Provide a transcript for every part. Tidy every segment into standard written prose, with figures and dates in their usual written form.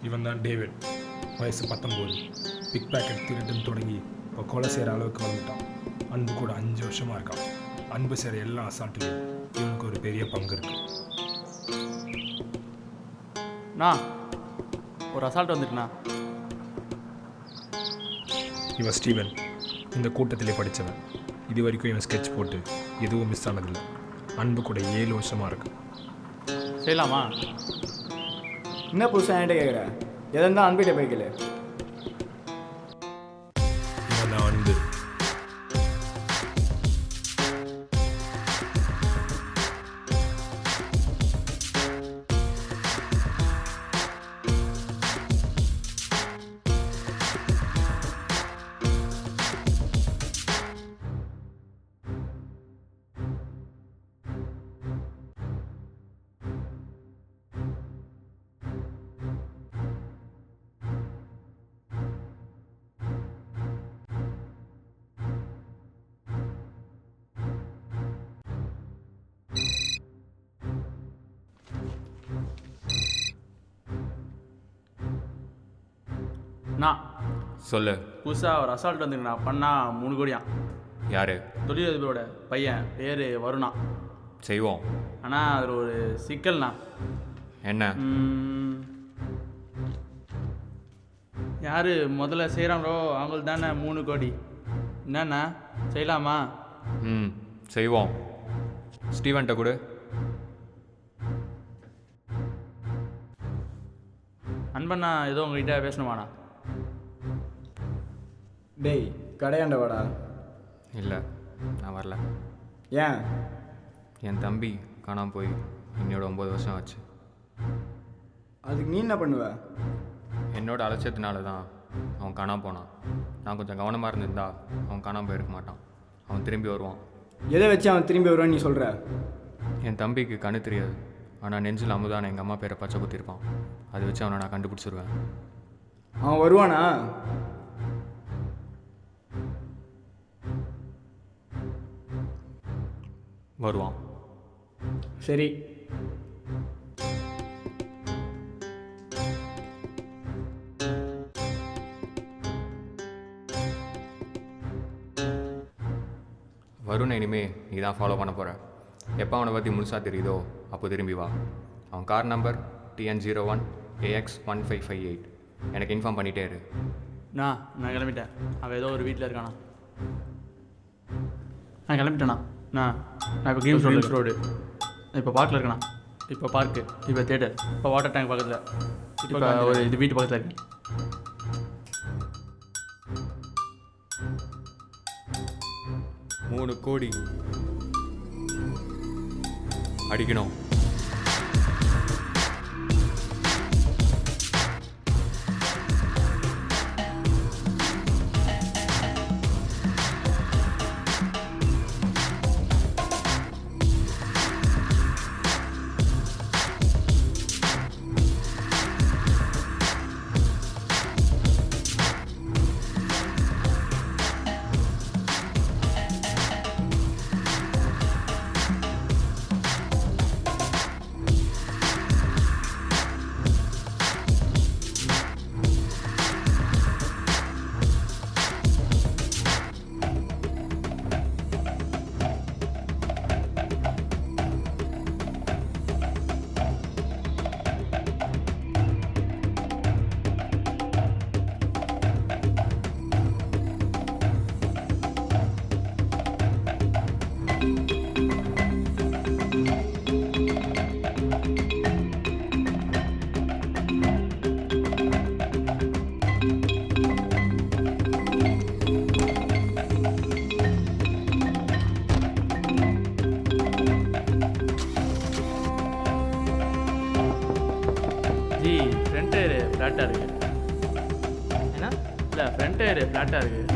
இவன் தான் டேவிட். வயசு 19. பிக் பேக்கெட் திருட்டுன்னு தொடங்கி இப்போ கொலை செய்கிற அளவுக்கு வந்துட்டான். அன்பு கூட 5 வருஷமாக இருக்கான். அன்பு செய்கிற எல்லா அசால்ட்லையும் இவனுக்கு ஒரு பெரிய பங்கு இருக்கு. ஒரு அசால்ட் வந்துட்டுண்ணா. இவன் ஸ்டீவன். இந்த கூட்டத்திலே படித்தவன். இது வரைக்கும் இவன் ஸ்கெட்ச் போட்டு எதுவும் மிஸ் ஆனதில்லை. அன்பு கூட 7 வருஷமாக இருக்கு. செய்யலாமா? என்ன புதுசாக என்கிட்ட கேட்குற? எதா அன்பிட்ட பைக்கல இவன் தான் அன்பு. நான் சொல்லு. புதுசாக ஒரு அசால்ட் வந்துருக்குண்ணா. பண்ணால் 3 கோடியா. யார்? தொழிலதிபரோட பையன், பேர் வருணா. செய்வோம். ஆனால் அதில் ஒரு சிக்கல்ண்ணா. என்ன? யார் முதல்ல செய்கிறாங்களோ அவங்களுக்கு தானே 3 கோடி. என்னண்ணா செய்யலாமா? செய்வோம். ஸ்டீவன்ட்ட கொடு. அன்பண்ணா ஏதோ உங்ககிட்ட பேசணுமாண்ணா? டேய் கடையாண்ட வாடா. இல்லை, நான் வரல. ஏன்? என் தம்பி காணாமல் போய் என்னோட 9 வருஷம் ஆச்சு. அதுக்கு நீ என்ன பண்ணுவ? என்னோட அலட்சியத்தினால தான் அவன் காணாமல் போனான். நான் கொஞ்சம் கவனமாக இருந்திருந்தா அவன் காணாமல் போயிருக்க மாட்டான். அவன் திரும்பி வருவான். எதை வச்சு அவன் திரும்பி வருவான்னு நீ சொல்கிற? என் தம்பிக்கு கண்ணு தெரியாது. ஆனால் நெஞ்சில் அமுதான எங்கள் அம்மா பேரை பச்சை குத்திருப்பான். அதை வச்சு அவனை நான் கண்டுபிடிச்சிருவேன். அவன் வருவானா? வருவான். சரி. வருணை இனிமே நீ தான் ஃபாலோ பண்ண போகிற. எப்போ அவனை பற்றி முழுசாக தெரியுதோ அப்போ திரும்பி வா. அவன் கார் நம்பர் TN01 AX1558. எனக்கு இன்ஃபார்ம் பண்ணிகிட்டே இரு. நான் கிளம்பிட்டேன். அவன் ஏதோ ஒரு வீட்டில் இருக்கானா. நான் கிளம்பிட்டேண்ணா. நான் இப்போ கிரீம்ஸ் ரோடு இப்போ பார்க்கில் இருக்கேண்ணா. இப்போ பார்க்கு, இப்போ தேட்டர், இப்போ வாட்டர் டேங்க் பக்கத்தில், இப்போ ஒரு இது வீட்டு பக்கத்தில் இருக்கு. 3 கோடி அடிக்கணும். ஃப்ரண்ட் டயரு ஃப்ளாட்டாக இருக்குது. என்ன? இல்லை, ஃப்ரண்ட் டயரு ஃப்ளாட்டாக இருக்குது.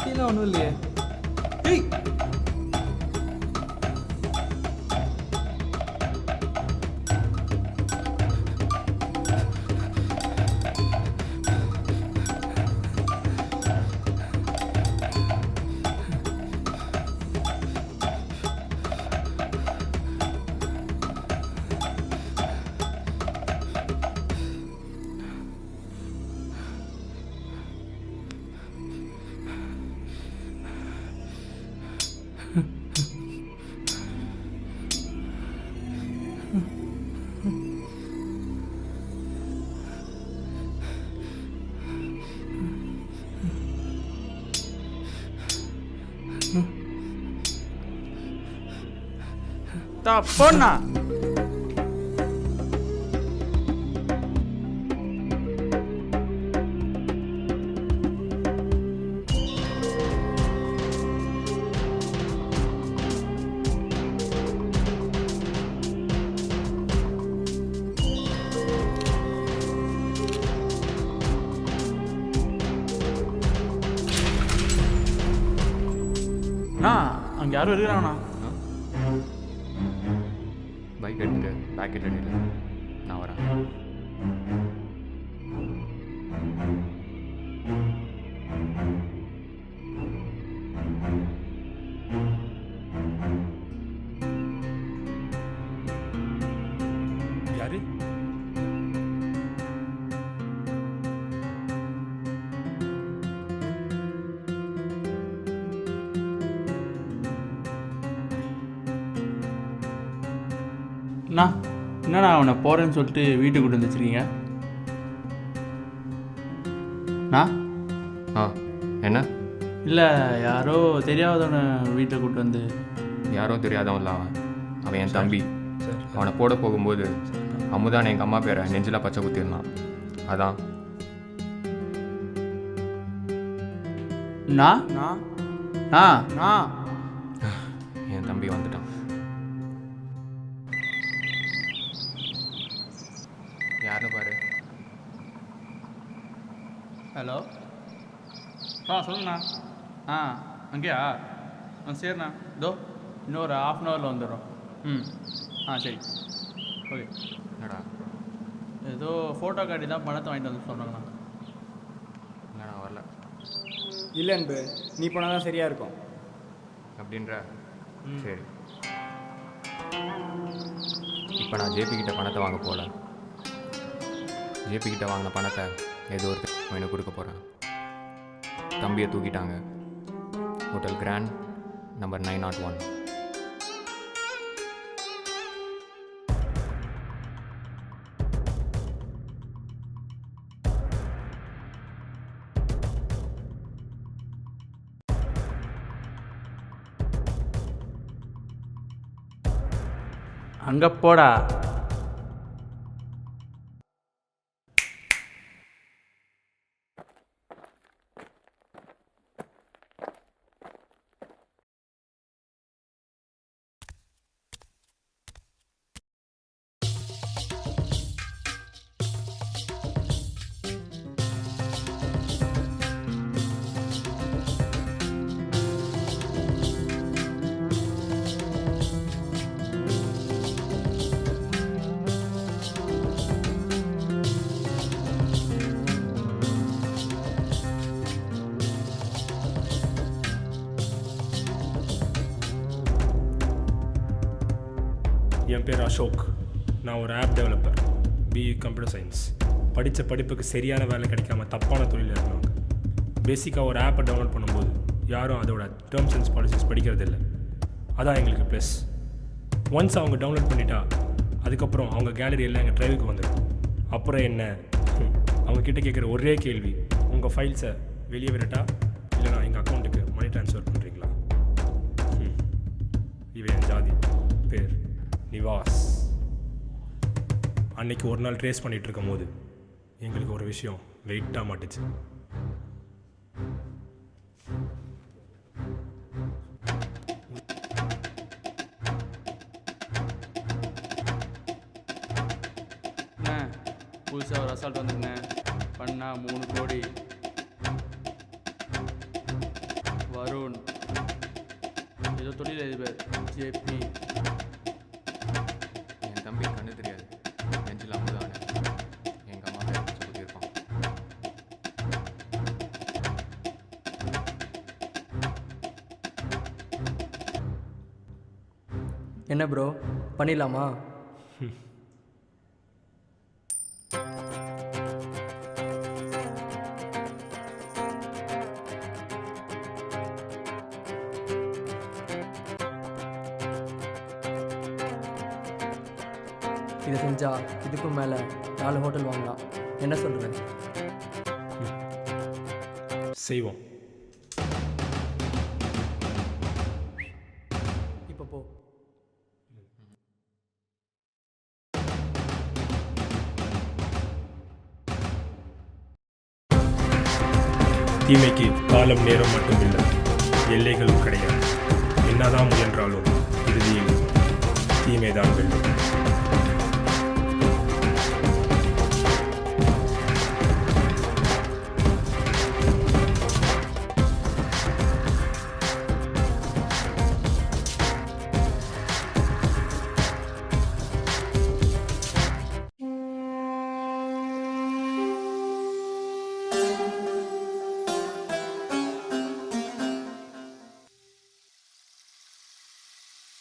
கீழே ஒன்றும் இல்லையே. போண்ணா. அண்ணா அங்கே யாரும் இருக்கிறாங்கண்ணா. பைக் எடுத்துட்டு பேக்கெட் ரெடியில் நான் வரேன். யாரு? அண்ணா என்னண்ணா அவனை போகிறேன்னு சொல்லிட்டு வீட்டுக்கு கூட்டு வந்து வச்சுருக்கீங்க? அண்ணா ஆ என்ன? இல்லை யாரோ தெரியாதவனை வீட்டை கூட்டு வந்து. யாரோ தெரியாதவன்ல அவன் என் தம்பி. அவனை போட போகும்போது அமுதான் எங்கள் அம்மா பேரை நெஞ்சில் பச்சை குத்திருந்தான். அதான் என் தம்பி வந்துட்டான். யாருன்னு பாரு. ஹலோ சொல்லுங்கண்ணா. அங்கேயா? சரிண்ணா இதோ இன்னொரு 1/2 hourல வந்துடுறோம். சரி ஓகே. என்னடா? ஏதோ ஃபோட்டோ காட்டி தான் பணத்தை வாங்கிட்டு வந்து சொல்கிறாங்கண்ணா. இல்லைடா வரல. இல்லை அன்பு, நீ போனால் தான் சரியாக இருக்கும். அப்படின்ற சரி. இப்போ நான் ஜேபி கிட்ட பணத்தை வாங்க போகல. ஜேபி கிட்ட வாங்கின பணத்தை ஏதோ ஒரு எனக்கு கொடுக்க போகிறேன். தம்பியை தூக்கிட்டாங்க. Hotel grand number 901. அங்கே போடா. என் பேர் அசோக். நான் ஒரு app developer, BE computer science. படித்த படிப்புக்கு சரியான வேலை கிடைக்காம தப்பான தொழிலில் இருந்தவங்க. பேசிக்காக ஒரு ஆப்பை டவுன்லோட் பண்ணும்போது யாரும் அதோட டேர்ம்ஸ் அண்ட் பாலிசிஸ் படிக்கிறது இல்லை. அதான் எங்களுக்கு ப்ளஸ். ஒன்ஸ் அவங்க டவுன்லோட் பண்ணிட்டா அதுக்கப்புறம் அவங்க கேலரி எல்லாம் எங்கள் ட்ரைவுக்கு வந்துடும். அப்புறம் என்ன, அவங்கக்கிட்ட கேட்குற ஒரே கேள்வி, உங்கள் ஃபைல்ஸை வெளியே விடட்டா இல்லைனா எங்கள் அக்கௌண்ட்டுக்கு மணி ட்ரான்ஸ்ஃபர் பண்ணுறீங்களா? இவன் என் ஜாதி, பேர் நிவாஸ். அன்னைக்கு ஒரு நாள் ட்ரேஸ் பண்ணிகிட்டு இருக்கும் போது எங்களுக்கு ஒரு விஷயம் வெயிட்டாக மாட்டுச்சு. புதுசாக ஒரு அசால்ட் வந்துருங்க. பண்ணால் 3 கோடி. வருண் ஏதோ தொழில் அதிபர். ஜேபி என் தம்பி கண்ணு தெரியாது, நெஞ்சில் அமுதான எங்கள் அம்மா பேரை பச்சை குத்திருப்பான். என்ன ப்ரோ பண்ணிடலாமா? இதை செஞ்சால் இதுக்கும் மேலே 4 ஹோட்டல் வாங்கலாம். என்ன சொல்கிறேன்? செய்வோம். இப்போ போ. தீமைக்கு காலம் நேரம் மட்டும் இல்லை, எல்லைகளும் கிடையாது. என்னதான் முயன்றாலும் இறுதியில் தீமைதான் வெல்லும்.